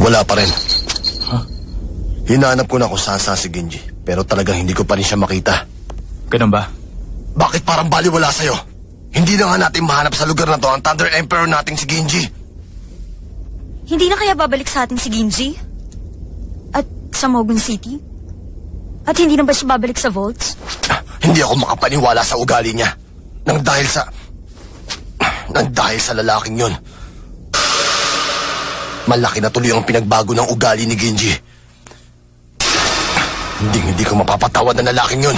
Wala pa rin. Hinahanap ko na kung saan si Genji. Pero talagang hindi ko pa rin siya makita. Ganun ba? Bakit parang baliwala sa'yo? Hindi na nga natin mahanap sa lugar na to ang Thunder Emperor nating si Genji. Hindi na kaya babalik sa atin si Genji? At sa Mogun City? At hindi na ba siya babalik sa Vaults? Hindi ako makapaniwala sa ugali niya. Nang dahil sa lalaking yun. Malaki na tuloy ang pinagbago ng ugali ni Genji. Hindi ko mapapatawad ng lalaking yun.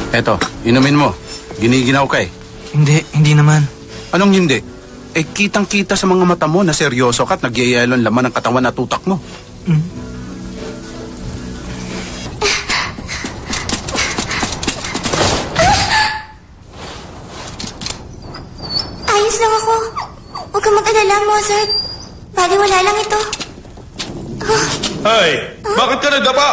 Eto, inumin mo. Giniginaw ka eh. Hindi naman. Anong hindi? Eh, kitang-kita sa mga mata mo na seryoso ka at nagyayalon laman ng katawan at utak mo. Ayos lang ako. Huwag kang mag-alala, Mozart. Baliwala lang ito. Ay, bakit ka nadapa?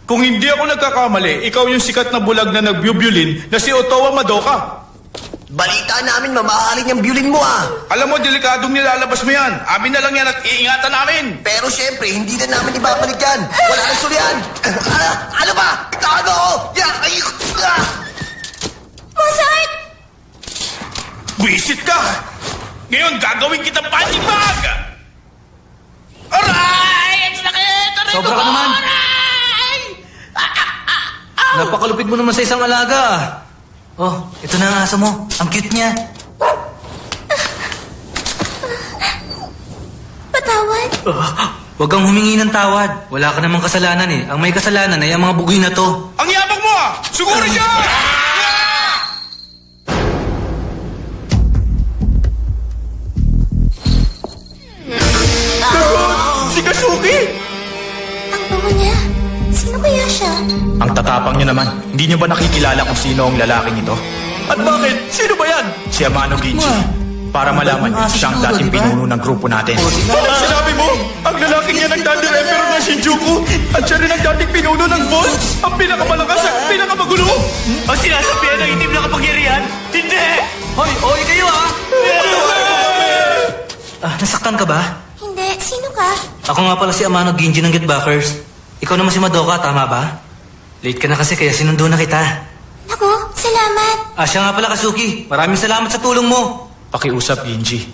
Kung hindi ako nagkakamali, ikaw yung sikat na bulag na nagbiubyulin na si Otowa Madoka. Balita namin, mamahalin yung violin mo Alam mo, delikadong nilalabas mo yan. Amin na lang yan at iingatan namin. Pero syempre, hindi na namin ibabalik yan. Wala na suryan. Ano ba? Ikaano ako? Mozart! Bisit ka! Ngayon, gagawin kitang punching bag! Aray! Ang sakit! Aray Sobra ko! ka naman. Aray! Napakalupit mo naman sa isang alaga. Oh, ito na ang aso mo. Ang cute niya. Patawad? Huwag kang humingi ng tawad. Wala ka namang kasalanan eh. Ang may kasalanan ay ang mga bugoy na to. Ang yabang mo Siguro siya! Si Kasuki! Ang bango niya. Sino kaya siya? Ang tatapang niyo naman. Hindi niyo ba nakikilala kung sino ang lalaking ito? At bakit? Sino ba yan? Si Amano Genji. Para malaman niyo, siya ang dating pinuno ng grupo natin. Bakit sinabi mo? Ang lalaking yan ang Thunder Emperor ng Shinjuku at siya rin ang dating pinuno ng Vault, ang pinakamalakas at pinakamagulo. Ang sinasabihan ng itim na kapangyarihan? Hindi! Hoy, kayo nasaktan ka ba? Hindi. Sino ka? Ako nga pala si Amano Genji ng Get Backers. Ikaw naman si Madoka, tama ba? Late ka na kasi kaya sinundo na kita. Naku, salamat. Siya nga pala Kasuki. Maraming salamat sa tulong mo. Pakiusap, Genji.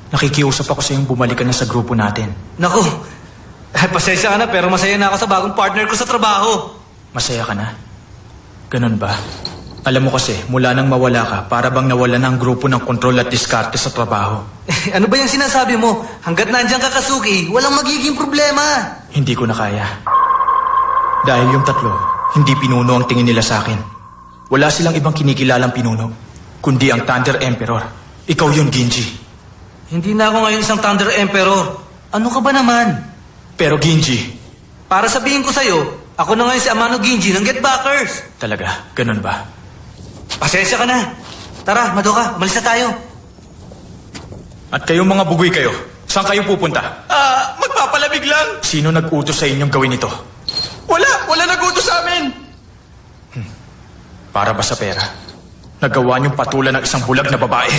Nakikiusap ako sa iyong bumalik ka na sa grupo natin. Naku, pasensya ka na pero masaya na ako sa bagong partner ko sa trabaho. Masaya ka na? Ganun ba? Alam mo kasi, mula nang mawala ka, para bang nawala na ang grupo ng kontrol at diskarte sa trabaho. Ano ba yung sinasabi mo? Hanggat nandiyan ka, Kasuki, walang magiging problema. Hindi ko na kaya. Dahil yung tatlo, hindi pinuno ang tingin nila sa akin. Wala silang ibang kinikilalang pinuno, kundi ang Thunder Emperor. Ikaw yun, Genji. Hindi na ako ngayon isang Thunder Emperor. Ano ka ba naman? Pero Genji, para sabihin ko sa'yo, ako na ngayon si Amano Genji ng Get Backers. Talaga? Ganun ba? Pasensya ka na. Tara, Madoka, umalis na tayo. At kayong mga bugoy kayo, saan kayo pupunta? Magpapalamig lang. Sino nag-utos sa inyong gawin ito? Wala nag-utos sa amin. Para ba sa pera? Nagawa niyong patulan ng isang bulag na babae?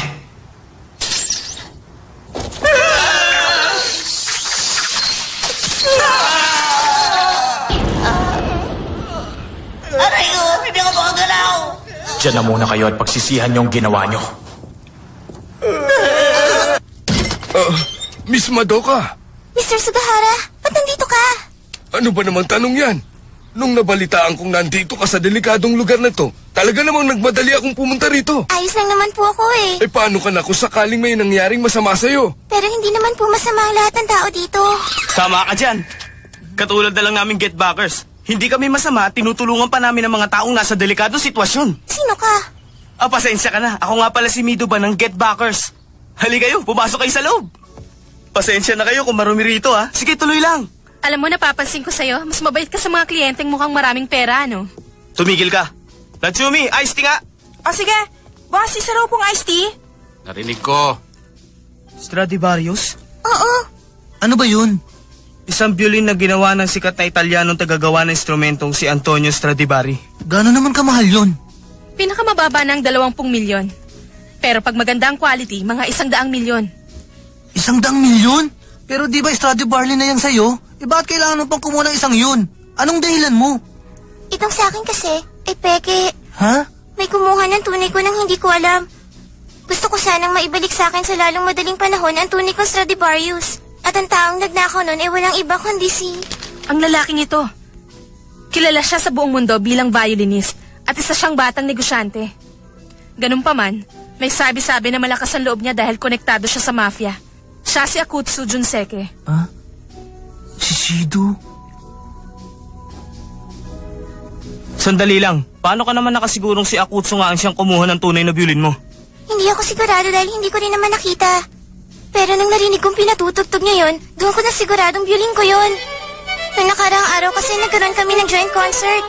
Aray ko, hindi ako makagalaw. Diyan na muna kayo at pagsisihan niyong ginawa niyo. Miss Madoka, Mr. Sugahara, ba't nandito ka? ano ba namang tanong yan? Nung nabalitaan kong nandito ka sa delikadong lugar na to, talaga namang nagmadali akong pumunta rito. Ayos lang naman po ako eh. Eh paano ka na kung sakaling may nangyaring masama sa'yo? Pero hindi naman po masama ang lahat ng tao dito. Tama ka dyan. Katulad na lang namin Get Backers. Hindi kami masama at tinutulungan pa namin ang mga taong nasa delikadong sitwasyon. Sino ka? Pasensya ka na. Ako nga pala si Mido ba ng Get Backers. Hali kayo, pumasok kayo sa loob. Pasensya na kayo kung marumi rito Sige, tuloy lang. Alam mo, napapansin ko sa'yo, mas mabait ka sa mga kliyenteng mukhang maraming pera, no? Tumigil ka. Natsumi, iced tea nga. Sige. Boss, isa raw pong iced tea. Narinig ko. Stradivarius? Oo. Ano ba yun? Isang violin na ginawa ng sikat na Italianong tagagawa ng instrumentong si Antonio Stradivari. Gano'n naman kamahal yun? Pinakamababa ng 20 milyon. Pero pag maganda ang quality, mga 100 milyon. 100 milyon? Pero di ba Stradivari na yan sa'yo? Bakit kailangan mo pang kumuha ng 1,000,000? Anong dahilan mo? Itong sa akin kasi, ay peke. Ha? May kumuha ng tunay ko nang hindi ko alam. Gusto ko sanang maibalik sa akin sa lalong madaling panahon ang tunay kong Stradivarius. At ang taong nagnakaw nun ay walang iba kundi si... Ang lalaking ito. Kilala siya sa buong mundo bilang violinist at isa siyang batang negosyante. Ganun pa man, may sabi-sabi na malakas ang loob niya dahil konektado siya sa mafia. Siya si Akutsu Junseke. Ha? Si Shido? Sandali lang, paano ka naman nakasigurong si Akutsu nga ang siyang kumuha ng tunay na violin mo? Hindi ako sigurado dahil hindi ko rin naman nakita. Pero nang narinig kong pinatutugtog niya yun, doon ko na siguradong violin ko yun. Noong nakaraang araw kasi nagkaroon kami ng joint concert.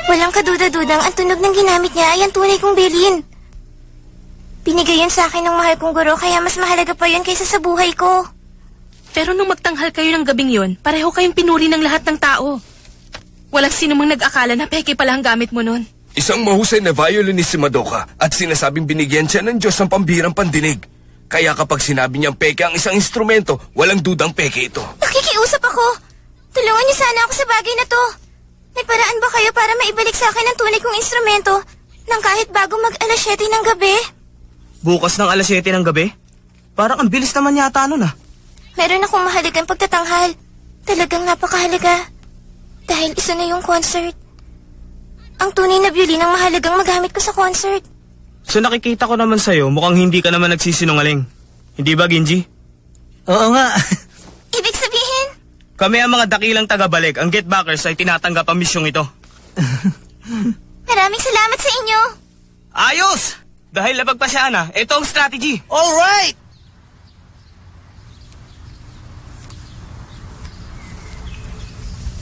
Walang kaduda-dudang ang tunog ng ginamit niya ay ang tunay kong violin. Binigay yun sa akin ng mahal kong guro kaya mas mahalaga pa yun kaysa sa buhay ko. Pero nung magtanghal kayo ng gabing yun, pareho kayong pinuri ng lahat ng tao. Walang sino mang nag-akala na peke pala ang gamit mo nun. Isang mahusay na violinist si Madoka at sinasabing binigyan siya ng Diyos ng pambihirang pandinig. Kaya kapag sinabi niyang peke ang isang instrumento, walang dudang peke ito. Nakikiusap ako. Tulungan niyo sana ako sa bagay na to. May paraan ba kayo para maibalik sa akin ang tunay kong instrumento nang kahit bago mag-alas 7 ng gabi? Bukas ng alas 7 ng gabi? Parang ang bilis naman yata nun ah. Meron akong mahalagang pagtatanghal. Talagang napakahalaga. Dahil isa na yung concert. Ang tunay na violin ang mahalagang magamit ko sa concert. So nakikita ko naman sa'yo, mukhang hindi ka naman nagsisinungaling. Hindi ba, Ginji? Oo nga. Ibig sabihin? Kami ang mga dakilang tagabalik. Ang Get Backers ay tinatanggap ang misyong ito. Maraming salamat sa inyo. Ayos! Dahil napagpasya na, ito ang strategy. Alright!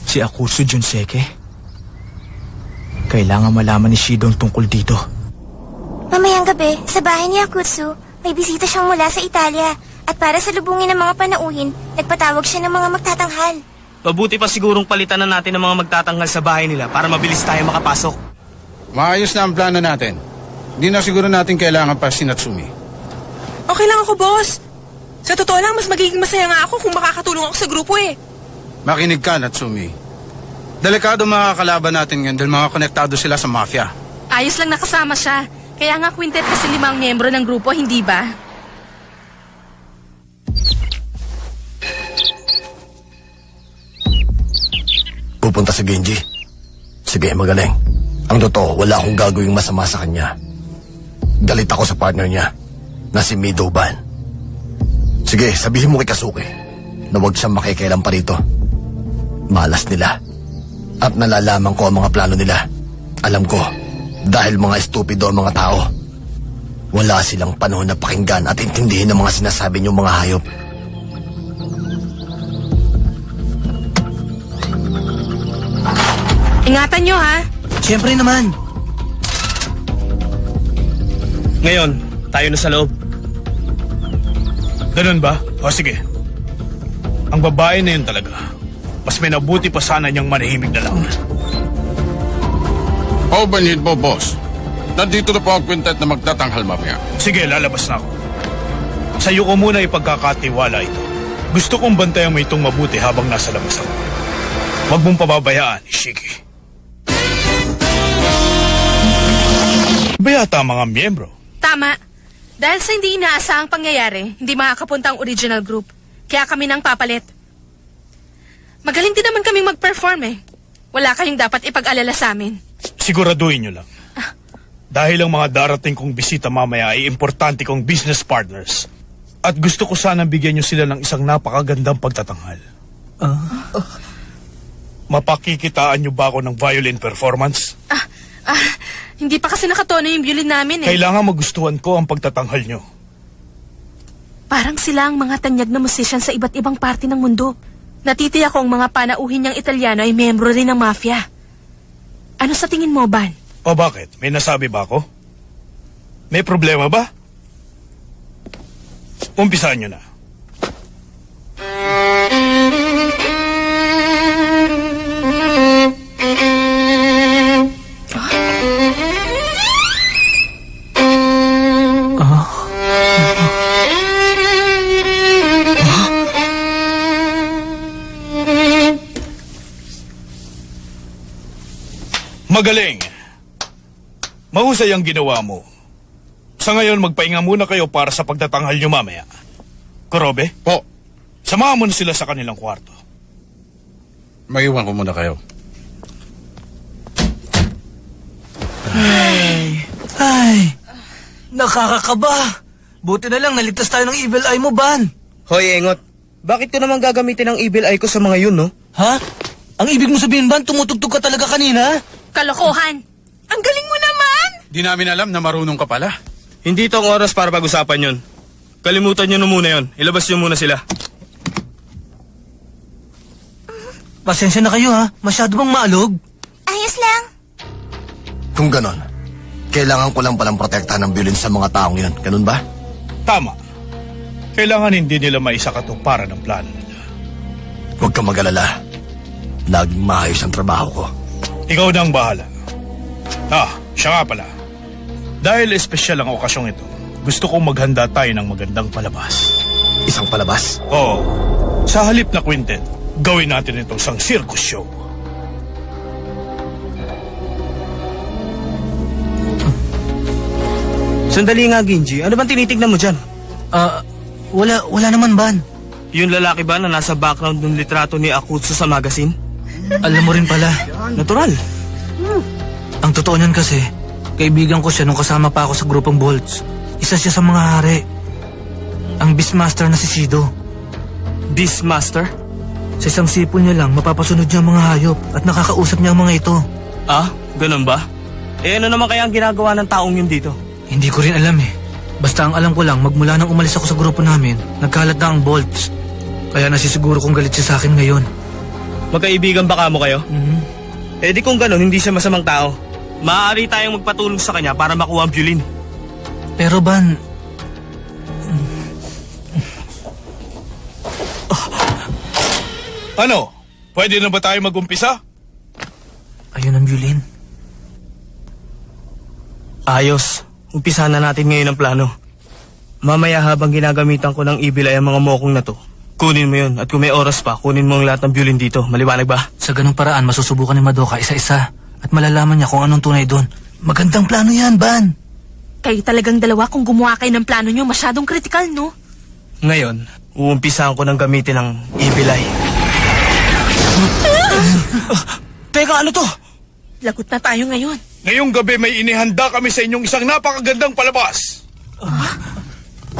Si Akutsu Junseke? Kailangan malaman ni Shido ang tungkol dito. Mamayang gabi, sa bahay ni Akutsu, may bisita siyang mula sa Italia. At para sa lubungin ng mga panauhin, nagpatawag siya ng mga magtatanghal. Mabuti pa sigurong palitan na natin ng mga magtatanghal sa bahay nila para mabilis tayo makapasok. Maayos na ang plano natin. Hindi na siguro natin kailangan pa si Natsumi. Okay lang ako, boss. Sa totoo lang, mas magiging masaya nga ako kung makakatulong ako sa grupo eh. Makinig ka, Natsumi. Delikado mga kalaban natin ngayon dahil mga konektado sila sa mafia. Ayos lang nakasama siya. Kaya nga quintet kasi 5 miyembro ng grupo, hindi ba? Pupunta si Genji. Sige, magaling. Ang totoo, wala akong gagawing masama sa kanya. Galit ako sa partner niya, na si Midoban. Sige, sabihin mo kay Kasuke na huwag siyang makikialam pa rito. Malas nila. At nalalaman ko ang mga plano nila. Alam ko, dahil mga estupido ang mga tao. Wala silang panahon na pakinggan at intindihin ang mga sinasabi niyong mga hayop. Ingatan nyo, ha? Siyempre naman. Ngayon, tayo na sa loob. Ganun ba? O sige. Ang babae na yun talaga. Mas may nabuti pa sana niyang manahimik na lang. O banhid mo, boss. Nandito na po ang quintet na magtatanghal mamaya. Sige, lalabas na ako. Sa'yo ko muna ipagkakatiwala ito. Gusto kong bantayan mo itong mabuti habang nasa labas ako. Huwag mong pababayaan, Ishiki. Bayata ang mga miyembro. Tama. Dahil sa hindi inaasahang pangyayari, hindi makakapunta ang original group. Kaya kami nang papalit. Magaling din naman kaming mag-perform eh. Wala kayong dapat ipag-alala sa amin. Siguraduhin nyo lang. Dahil ang mga darating kong bisita mamaya ay importante kong business partners. At gusto ko sanang bigyan nyo sila ng isang napakagandang pagtatanghal. Mapakikitaan nyo ba ako ng violin performance? Hindi pa kasi nakatono yung violin namin eh. Kailangan magustuhan ko ang pagtatanghal nyo. Parang sila ang mga tanyag na musician sa iba't ibang parte ng mundo. Natitiyak kong mga panauhin niyang Italiano ay membro rin ng mafia. Ano sa tingin mo, Ban? O bakit? May nasabi ba ako? May problema ba? Umpisahan nyo na. Magaling. Mahusay ang ginawa mo. Sa ngayon, magpahinga muna kayo para sa pagtatanghal nyo mamaya. Kurobe? Po. Samahan mo na sila sa kanilang kwarto. Maiwan ko muna kayo. Ay, nakakakaba. Buti na lang naligtas tayo ng evil eye mo, Ban. Hoy, Engot. Bakit ko naman gagamitin ang evil eye ko sa mga yun, no? Ha? Ang ibig mo sabihin, Ban, tumutugtog ka talaga kanina? Kalokohan! Ang galing mo naman! Di namin alam na marunong ka pala. Hindi ito ang oras para pag-usapan yun. Kalimutan nyo na muna yun. Ilabas nyo muna sila. Pasensya na kayo, ha? Masyado bang maalog? Ayos lang. Kung ganon, kailangan ko lang palang protektahan ng violin sa mga taong yun. Ganun ba? Tama. Kailangan hindi nila maisakatuparan ng plano nila. Huwag kang mag-alala. Laging maayos ang trabaho ko. Ikaw na ang bahala. Siya nga pala. Dahil espesyal ang okasyong ito, gusto kong maghanda tayo ng magandang palabas. Isang palabas? Oo. Sa halip na quintet, gawin natin ito isang circus show. Sandali nga, Ginji. Ano bang tinitignan mo dyan? Wala naman, Ban. Yung lalaki ba na nasa background ng litrato ni Akutsu sa magazine? Alam mo rin pala. Natural. Ang totoo niyan kasi, kaibigan ko siya nung kasama pa ako sa grupong Bolts. Isa siya sa mga hari. Ang Beastmaster na si Shido. Beastmaster? Sa isang sipol niya lang, mapapasunod niya ang mga hayop at nakakausap niya ang mga ito. Ah, ganun ba? Ano naman kaya ang ginagawa ng taong yun dito? Hindi ko rin alam eh. Basta ang alam ko lang, magmula nang umalis ako sa grupo namin, nagkalat na ang Bolts. Kaya nasisiguro kong galit siya sa akin ngayon. Magkaibigan ba kamo kayo? Mm-hmm. Di kung ganun, hindi siya masamang tao. Maaari tayong magpatulong sa kanya para makuha ang violin. Pero Ban... Ano? Pwede na ba tayo mag-umpisa? Ayun ang violin. Ayos. Umpisa na natin ngayon ang plano. Mamaya habang ginagamitan ko ng evil eye ang mga mokong na to, kunin mo yun at kung may oras pa, kunin mo ang lahat ng violin dito. Maliwanag ba? Sa ganung paraan, masusubukan ni Madoka isa-isa at malalaman niya kung anong tunay doon. Magandang plano yan, Ban. Kayo talagang dalawa kung gumawa kayo ng plano nyo, masyadong kritikal, no? Ngayon, uumpisahan ko ng gamitin ng evil eye. Teka, ano to? Lagot na tayo ngayon. Ngayong gabi may inihanda kami sa inyong isang napakagandang palabas.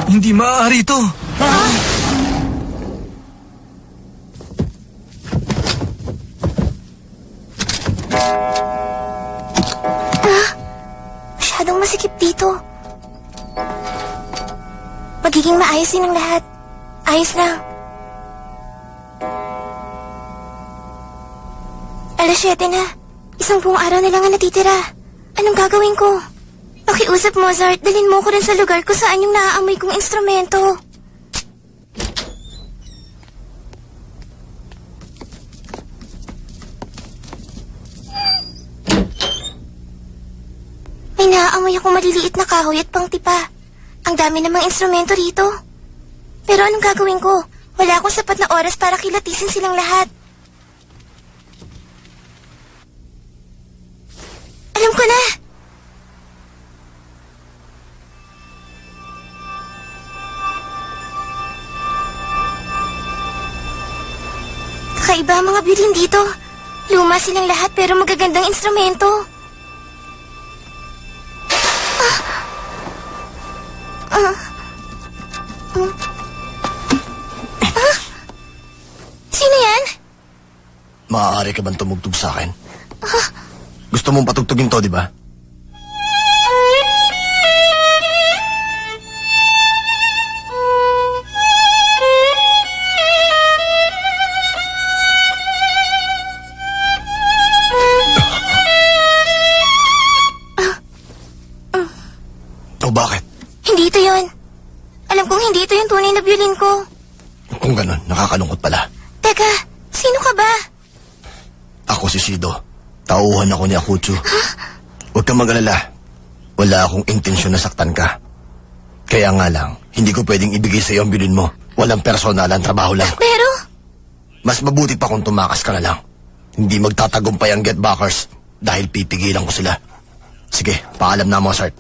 Hindi maaari ito. Masyadong masikip dito. Magiging maayos din ang lahat. Ayos lang. 7:00 na. Isang buong araw na lang ang natitira. Anong gagawin ko? Pakiusap, Mozart. Dalhin mo ko rin sa lugar kung saan yung naaamoy kong instrumento. May naaamoy akong maliliit na kahoy at pangtipa. Ang dami namang instrumento rito. Pero anong gagawin ko? Wala akong sapat na oras para kilatisin silang lahat. Alam ko na! Kakaiba ang mga violin dito. Luma silang lahat pero magagandang instrumento. Sino yan? Maaari ka bang tumugtog sa akin? Gusto mong patugtugin to, di ba? O yun. Alam kong hindi ito yung tunay na violin ko. Kung ganun, nakakalungkot pala. Teka, sino ka ba? Ako si Shido. Tauhan ako ni Akutsu. Huwag kang mag-alala. Wala akong intensyon na saktan ka. Kaya nga lang, hindi ko pwedeng ibigay sa iyo ang bilin mo. Walang personalan, trabaho lang. Pero... Mas mabuti pa kung tumakas ka na lang. Hindi magtatagumpay ang Get Backers dahil pipigilan ko sila. Sige, paalam na, Mozart.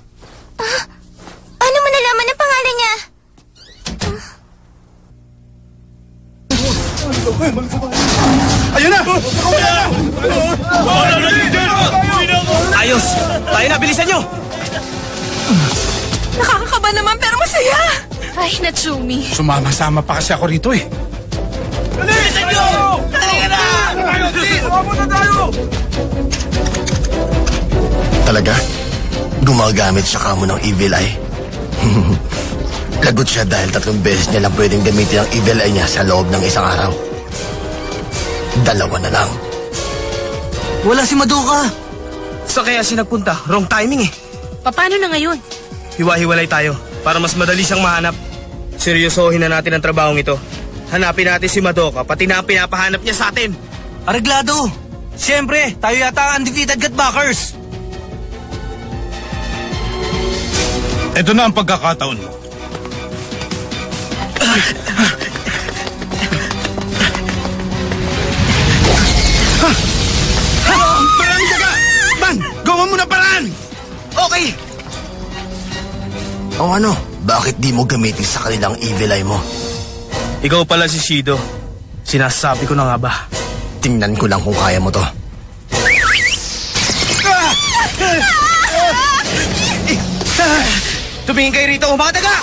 Ano mo nalaman ang pangalan niya? Ayun na! Ayos! Tayo na, bilisan nyo! Nakakakaba naman pero masaya. Ay, Natsumi. Sumama-sama pa kasi ako rito eh. Bilisan nyo! Halika na! Sumama na tayo! Talaga? Gumagamit siya kamo ng Evil Eye? Lagot siya dahil 3 beses niya lang pwedeng gamitin ang Evil Eye niya sa loob ng isang araw. 2 na lang. Wala si Madoka. Sa kaya siya nagpunta? Wrong timing eh. Paano na ngayon? Hiwa-hiwalay tayo para mas madali siyang mahanap. Seryosohin na natin ang trabahong ito. Hanapin natin si Madoka, pati na ang pinapahanap niya sa atin. Areglado. Siyempre, tayo yata ang undefeated Get Backers. Ito na ang pagkakataon mo. Maraming daga! Man, gawa mo na paraan! Okay! O ano, bakit di mo gamitin sa kanilang Evil Eye mo? Ikaw pala si Shido. Sinasabi ko na nga ba? Tingnan ko lang kung kaya mo to. Tumingin kayo rito, mga daga!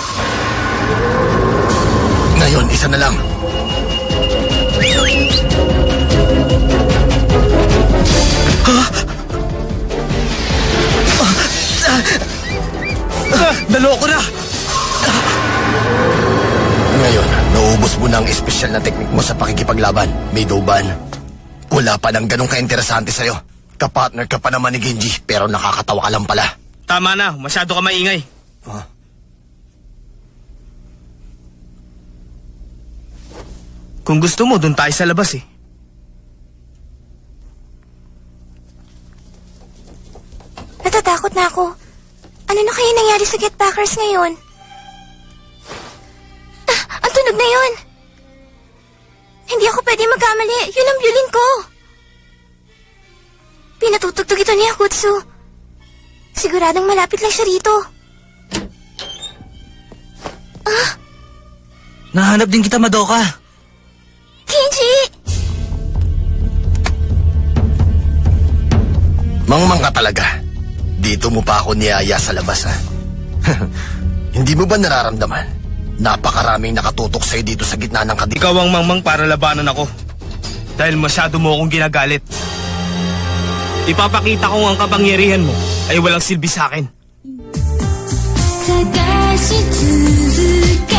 Ngayon, isa na lang. Naloko na! Ngayon, naubos mo na ang espesyal na teknik mo sa pakikipaglaban, Midouban. Wala pa nang ganun ka-interesante sa'yo. Kapartner ka pa naman ni Genji, pero nakakatawa ka lang pala. Tama na, masyado ka maingay. Huh? Kung gusto mo, dun tayo sa labas eh. Natatakot na ako. Ano na kaya nangyari sa Get Backers ngayon? Ang tunog na yun! Hindi ako pwede magkamali. Yun ang violin ko. Pinatutugtog ito ni Akutsu. Siguradong malapit lang siya rito. Nahanap din kita, Madoka. Genji! Mangmang ka talaga. Dito mo pa ako niyaya sa labas, ha? Hindi mo ba nararamdaman? Napakaraming nakatutok sa'yo dito sa gitna ng kadiliman. Ikaw ang mangmang para labanan ako. Dahil masyado mo akong ginagalit. Ipapakita kong ang kapangyarihan mo ay walang silbi sa akin. 探し続け